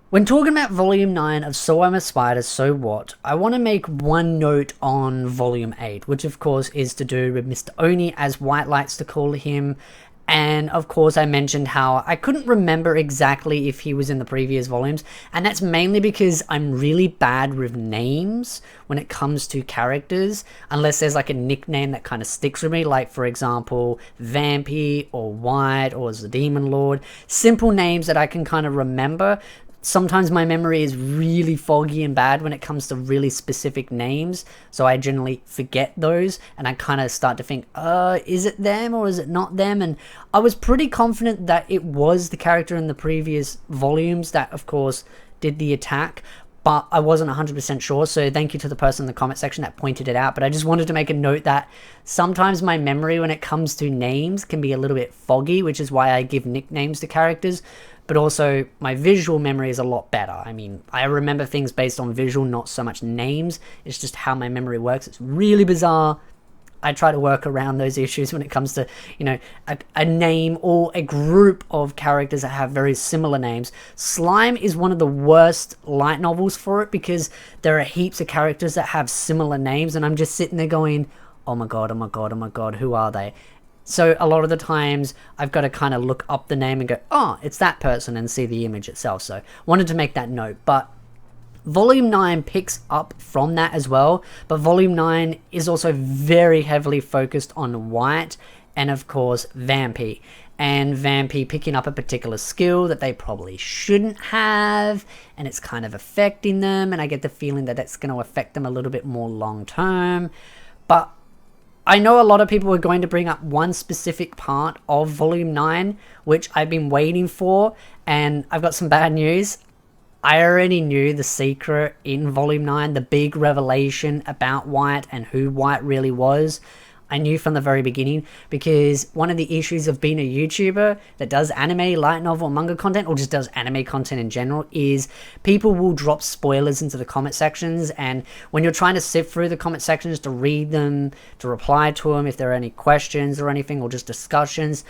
When talking about Volume 9 of So I'm a Spider, So What, I want to make one note on Volume 8, which of course is to do with Mr. Oni, as White likes to call him. And of course I mentioned how I couldn't remember exactly if he was in the previous volumes, and that's mainly because I'm really bad with names when it comes to characters, unless there's like a nickname that kind of sticks with me, like for example Vampy or White or the Demon Lord. Simple names that I can kind of remember. Sometimes my memory is really foggy and bad when it comes to really specific names, so I generally forget those, and I kind of start to think, is it them or is it not them? And I was pretty confident that it was the character in the previous volumes that, of course, did the attack, but I wasn't 100% sure, so thank you to the person in the comment section that pointed it out. But I just wanted to make a note that sometimes my memory when it comes to names can be a little bit foggy, which is why I give nicknames to characters. But also, my visual memory is a lot better. I mean, I remember things based on visual, not so much names. It's just how my memory works. It's really bizarre. I try to work around those issues when it comes to, a name or a group of characters that have very similar names. Slime is one of the worst light novels for it because there are heaps of characters that have similar names, and I'm just sitting there going, oh my god, oh my god, oh my god, who are they? So a lot of the times I've got to kind of look up the name and go, oh, it's that person, and see the image itself. So wanted to make that note. But Volume 9 picks up from that as well. But Volume 9 is also very heavily focused on White and, of course, Vampy. And Vampy picking up a particular skill that they probably shouldn't have, and it's kind of affecting them. And I get the feeling that that's going to affect them a little bit more long term. But I know a lot of people are going to bring up one specific part of Volume 9, which I've been waiting for, and I've got some bad news. I already knew the secret in Volume 9, the big revelation about White and who White really was. I knew from the very beginning, because one of the issues of being a YouTuber that does anime, light novel, manga content, or just does anime content in general, is people will drop spoilers into the comment sections, and when you're trying to sift through the comment sections to read them, to reply to them if there are any questions or anything, or just discussions,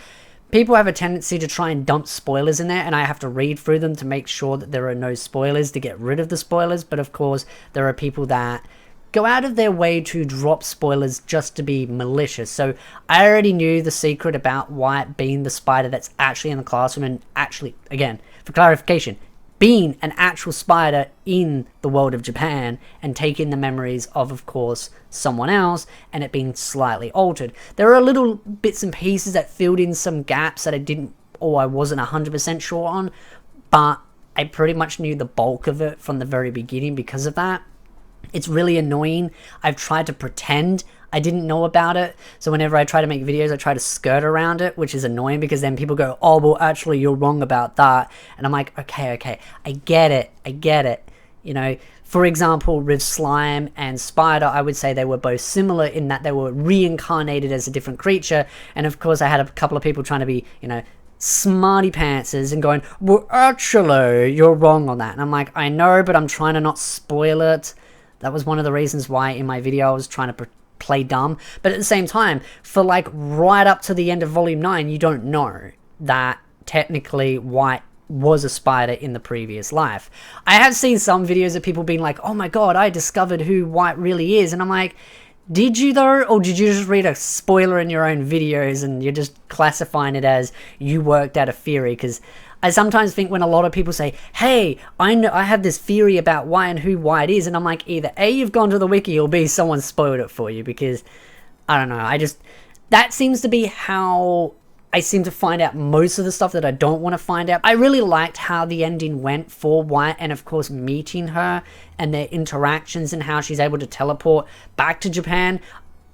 people have a tendency to try and dump spoilers in there, and I have to read through them to make sure that there are no spoilers to get rid of the spoilers. But of course, there are people that go out of their way to drop spoilers just to be malicious. So I already knew the secret about White being the spider that's actually in the classroom, and actually, again, for clarification, being an actual spider in the world of Japan and taking the memories of course, someone else, and it being slightly altered. There are little bits and pieces that filled in some gaps that I wasn't 100% sure on, but I pretty much knew the bulk of it from the very beginning because of that. It's really annoying. I've tried to pretend I didn't know about it, so whenever I try to make videos, I try to skirt around it, which is annoying because then people go, oh, well, actually, you're wrong about that. And I'm like, okay, I get it. For example, with Slime and Spider, I would say they were both similar in that they were reincarnated as a different creature. And of course, I had a couple of people trying to be, smarty pantsers and going, well, actually, you're wrong on that. And I'm like, I know, but I'm trying to not spoil it. That was one of the reasons why in my video I was trying to play dumb. But at the same time, for like right up to the end of Volume 9, you don't know that technically White was a spider in the previous life. I have seen some videos of people being like, oh my god, I discovered who White really is. And I'm like, did you though? Or did you just read a spoiler in your own videos and you're just classifying it as you worked out a theory? Because I sometimes think when a lot of people say, hey, I have this theory about why and who White is, and I'm like, either A, you've gone to the wiki, or B, someone spoiled it for you, because, I don't know, that seems to be how I seem to find out most of the stuff that I don't want to find out. I really liked how the ending went for White, and of course meeting her, and their interactions, and how she's able to teleport back to Japan.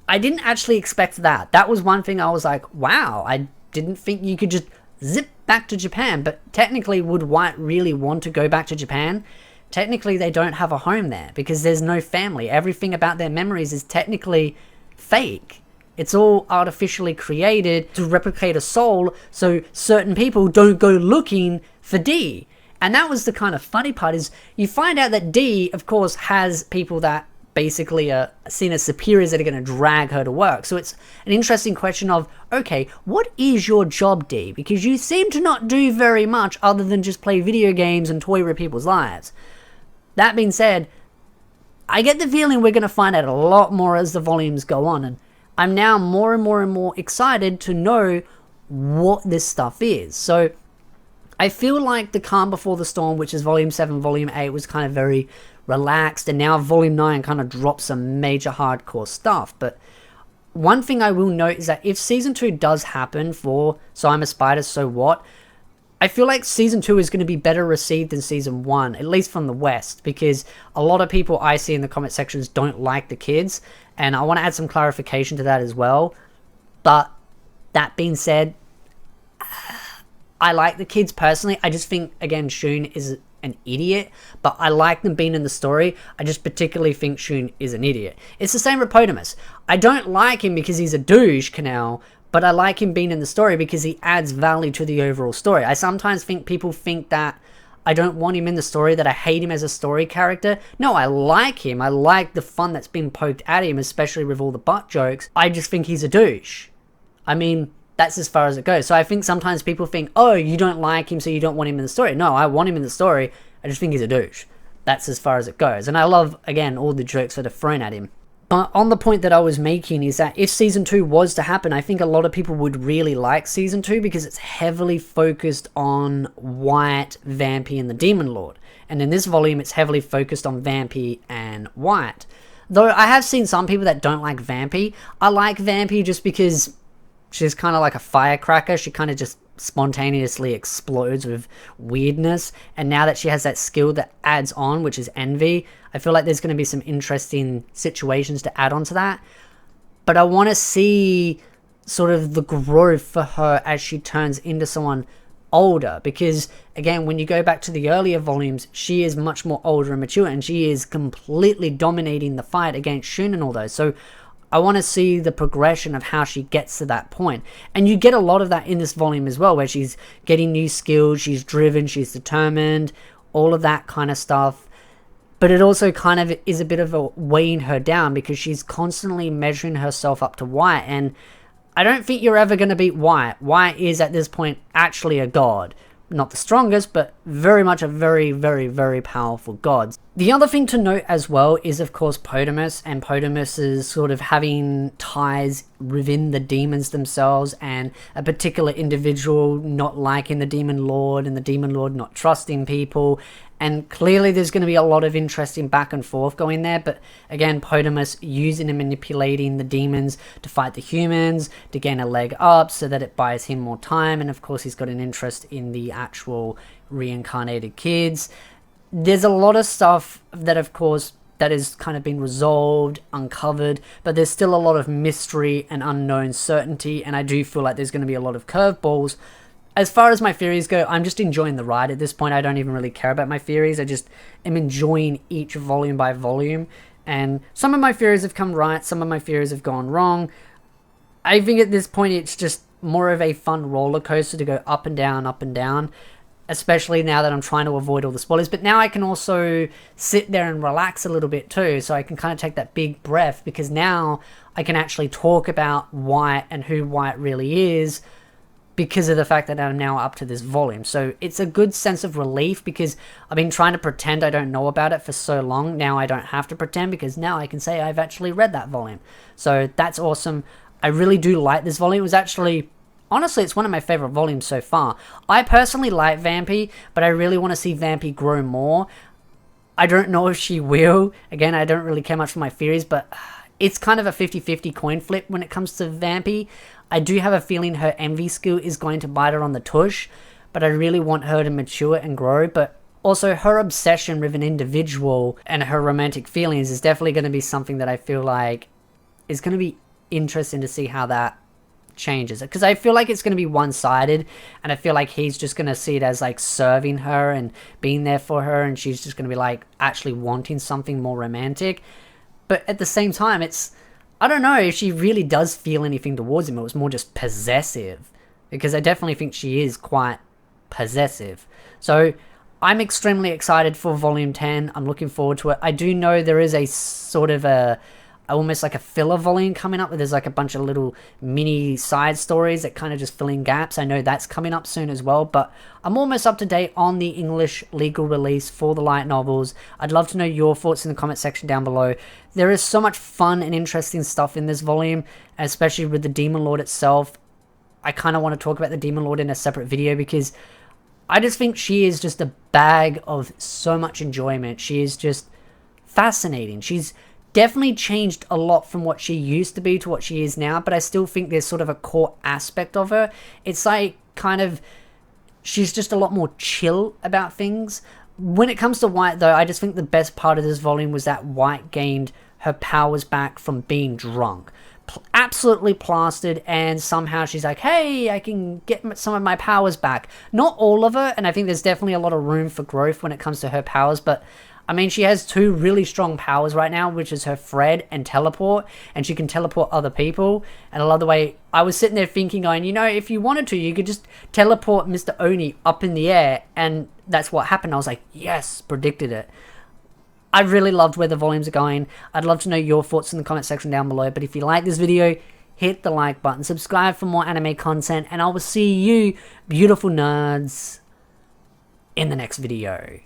I didn't actually expect that. That was one thing I was like, wow, I didn't think you could just zip back to Japan. But technically, would White really want to go back to Japan? Technically, they don't have a home there because there's no family. Everything about their memories is technically fake. It's all artificially created to replicate a soul so certain people don't go looking for D. And that was the kind of funny part, is you find out that D, of course, has people that basically seen as superiors that are going to drag her to work. So it's an interesting question of, okay, what is your job, Dee? Because you seem to not do very much other than just play video games and toy with people's lives. That being said, I get the feeling we're going to find out a lot more as the volumes go on, and I'm now more and more and more excited to know what this stuff is. So I feel like The Calm Before the Storm, which is Volume 7, Volume 8, was kind of very relaxed, and now Volume 9 kind of drops some major hardcore stuff. But one thing I will note is that if Season 2 does happen for So I'm a Spider, So What, I feel like Season 2 is going to be better received than Season 1, at least from the West, because a lot of people I see in the comment sections don't like the kids, and I want to add some clarification to that as well. But that being said, I like the kids personally. I just think, again, Shun is an idiot, but I like them being in the story. I just particularly think Shun is an idiot. It's the same with Potamus. I don't like him because he's a douche, Canal, but I like him being in the story because he adds value to the overall story. I sometimes think people think that I don't want him in the story, that I hate him as a story character. No, I like him. I like the fun that's been poked at him, especially with all the butt jokes. I just think he's a douche. I mean, that's as far as it goes. So I think sometimes people think, oh, you don't like him, so you don't want him in the story. No, I want him in the story. I just think he's a douche. That's as far as it goes. And I love, again, all the jokes that are thrown at him. But on the point that I was making is that if Season 2 was to happen, I think a lot of people would really like Season 2 because it's heavily focused on White, Vampy, and the Demon Lord. And in this volume, it's heavily focused on Vampy and White. Though I have seen some people that don't like Vampy. I like Vampy just because she's kind of like a firecracker. She kind of just spontaneously explodes with weirdness. And now that she has that skill that adds on, which is envy, I feel like there's going to be some interesting situations to add on to that. But I want to see sort of the growth for her as she turns into someone older. Because, again, when you go back to the earlier volumes, she is much more older and mature. And she is completely dominating the fight against Shun and all those. So I want to see the progression of how she gets to that point. And you get a lot of that in this volume as well, where she's getting new skills, she's driven, she's determined, all of that kind of stuff. But it also kind of is a bit of a weighing her down because she's constantly measuring herself up to White. And I don't think you're ever going to beat White. White is at this point actually a god. Not the strongest, but very much a very, very, very powerful god. The other thing to note as well is, of course, Potamus, and Potamus is sort of having ties within the demons themselves, and a particular individual not liking the Demon Lord, and the Demon Lord not trusting people. And clearly there's going to be a lot of interesting back and forth going there, but again, Potamus using and manipulating the demons to fight the humans, to gain a leg up so that it buys him more time, and of course he's got an interest in the actual reincarnated kids. There's a lot of stuff that, of course, that has kind of been resolved, uncovered, but there's still a lot of mystery and unknown certainty, and I do feel like there's going to be a lot of curveballs. As far as my theories go, I'm just enjoying the ride at this point. I don't even really care about my theories. I just am enjoying each volume by volume, and some of my theories have come right, some of my theories have gone wrong. I think at this point it's just more of a fun roller coaster to go up and down, especially now that I'm trying to avoid all the spoilers. But now I can also sit there and relax a little bit too, so I can kind of take that big breath, because now I can actually talk about White and who White really is, because of the fact that I'm now up to this volume. So it's a good sense of relief, because I've been trying to pretend I don't know about it for so long. Now I don't have to pretend, because now I can say I've actually read that volume. So that's awesome. I really do like this volume. It was actually, honestly, it's one of my favorite volumes so far. I personally like Vampy, but I really want to see Vampy grow more. I don't know if she will. Again, I don't really care much for my theories, but it's kind of a 50-50 coin flip when it comes to Vampy. I do have a feeling her envy skill is going to bite her on the tush, but I really want her to mature and grow. But also her obsession with an individual and her romantic feelings is definitely going to be something that I feel like is going to be interesting to see how that changes, because I feel like it's going to be one-sided, and I feel like he's just going to see it as like serving her and being there for her, and she's just going to be like actually wanting something more romantic. But at the same time, it's, I don't know if she really does feel anything towards him. It was more just possessive, because I definitely think she is quite possessive. So I'm extremely excited for Volume 10. I'm looking forward to it. I do know there is a sort of almost like a filler volume coming up where there's like a bunch of little mini side stories that kind of just fill in gaps. I know that's coming up soon as well, but I'm almost up to date on the English legal release for the light novels. I'd love to know your thoughts in the comment section down below. There is so much fun and interesting stuff in this volume, especially with the Demon Lord itself. I kind of want to talk about the Demon Lord in a separate video because I just think she is just a bag of so much enjoyment. She is just fascinating. She's definitely changed a lot from what she used to be to what she is now, but I still think there's sort of a core aspect of her. It's like kind of, she's just a lot more chill about things. When it comes to White though, I just think the best part of this volume was that White gained her powers back from being drunk. Absolutely plastered, and somehow she's like, hey, I can get some of my powers back. Not all of her, and I think there's definitely a lot of room for growth when it comes to her powers, but I mean, she has two really strong powers right now, which is her Fred and teleport, and she can teleport other people. And I love the way I was sitting there thinking, going, you know, if you wanted to, you could just teleport Mr. Oni up in the air, and that's what happened. I was like, yes, predicted it. I really loved where the volumes are going. I'd love to know your thoughts in the comment section down below, but if you like this video, hit the like button, subscribe for more anime content, and I will see you, beautiful nerds, in the next video.